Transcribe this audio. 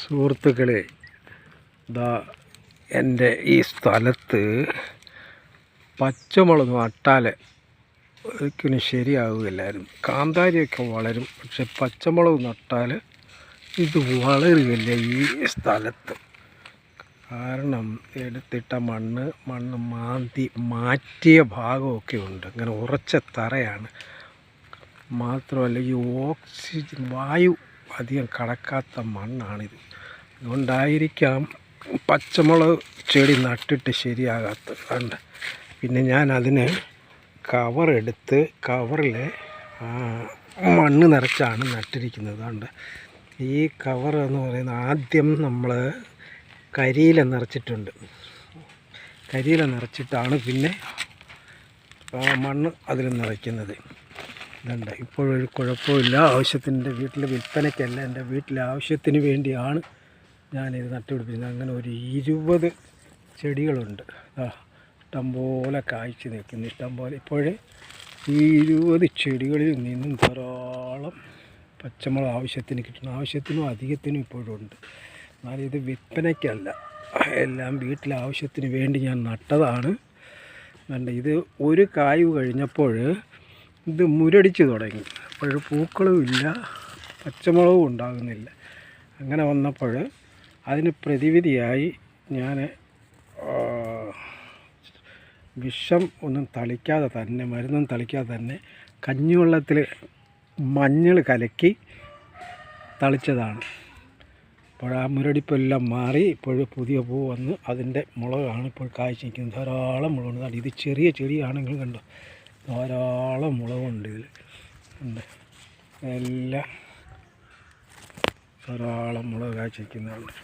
സുഹൃത്തുക്കളെ, ദാ എൻ്റെ ഈ സ്ഥലത്ത് പച്ചമുളക് നട്ടാൽ ഒരിക്കലും ശരിയാവുകയില്ലായിരുന്നു. കാന്താരിയൊക്കെ വളരും, പക്ഷെ പച്ചമുളക് നട്ടാൽ ഇത് വളരുകയില്ല ഈ സ്ഥലത്ത്. കാരണം എടുത്തിട്ട മണ്ണ് മാറ്റിയ ഭാഗമൊക്കെ ഉണ്ട്. അങ്ങനെ ഉറച്ച തറയാണ്. മാത്രമല്ല ഈ ഓക്സിജൻ വായു അധികം കടക്കാത്ത മണ്ണാണിത്. അതുകൊണ്ടായിരിക്കാം പച്ചമുളക് ചെടി നട്ടിട്ട് ശരിയാകാത്തത്. അതുകൊണ്ട് പിന്നെ ഞാൻ അതിന് കവറെടുത്ത് കവറിൽ മണ്ണ് നിറച്ചാണ് നട്ടിരിക്കുന്നത്. അതുകൊണ്ട് ഈ കവർ എന്ന് പറയുന്നത് ആദ്യം നമ്മൾ കരിയില നിറച്ചിട്ടുണ്ട്. കരിയില നിറച്ചിട്ടാണ് പിന്നെ മണ്ണ് അതിൽ നിറയ്ക്കുന്നത്. ഇതുണ്ട്. ഇപ്പോഴൊരു കുഴപ്പമില്ല. ആവശ്യത്തിൻ്റെ വീട്ടിൽ വിൽപ്പനയ്ക്കല്ല, എൻ്റെ വീട്ടിലെ ആവശ്യത്തിന് വേണ്ടിയാണ് ഞാനിത് നട്ടുപിടിപ്പിക്കുന്നത്. അങ്ങനെ ഒരു 20 ചെടികളുണ്ട്. ഇഷ്ടംപോലെ കായ്ച്ച് നിൽക്കുന്നു. ഇഷ്ടംപോലെ ഇപ്പോഴേ ഈ 20 ചെടികളിൽ നിന്നും ധാരാളം പച്ചമുളക് ആവശ്യത്തിന് കിട്ടണം. ആവശ്യത്തിനും അധികത്തിനും ഇപ്പോഴും ഉണ്ട്. എന്നാലും ഇത് വിൽപ്പനയ്ക്കല്ല, എല്ലാം വീട്ടിലെ ആവശ്യത്തിന് വേണ്ടി ഞാൻ നട്ടതാണ്. ഇത് ഒരു കായ് കഴിഞ്ഞപ്പോൾ ഇത് മുരടിച്ച് തുടങ്ങി. അപ്പോൾ പൂക്കളും ഇല്ല, പച്ചമുളകും ഉണ്ടാകുന്നില്ല. അങ്ങനെ വന്നപ്പോൾ അതിന് പ്രതിവിധിയായി ഞാൻ വിഷം ഒന്നും തളിക്കാതെ തന്നെ, മരുന്നൊന്നും തളിക്കാതെ തന്നെ കഞ്ഞിവെള്ളത്തിൽ മഞ്ഞൾ കലക്കി തളിച്ചതാണ്. അപ്പോൾ ആ മുരടിപ്പെല്ലാം മാറി ഇപ്പോൾ പുതിയ പൂ വന്ന് അതിൻ്റെ മുളകാണ് ഇപ്പോൾ കായ്ച്ച് നിൽക്കുന്നത്. ധാരാളം മുളകുണ്ട്. ഇത് ചെറിയ ചെടിയാണെങ്കിലും കണ്ടോ, ധാരാളം മുളകുണ്ട് ഇതിൽ. ഉണ്ട്, എല്ലാം ധാരാളം മുളക് കായ്ച്ച് നിൽക്കുന്നുണ്ട്.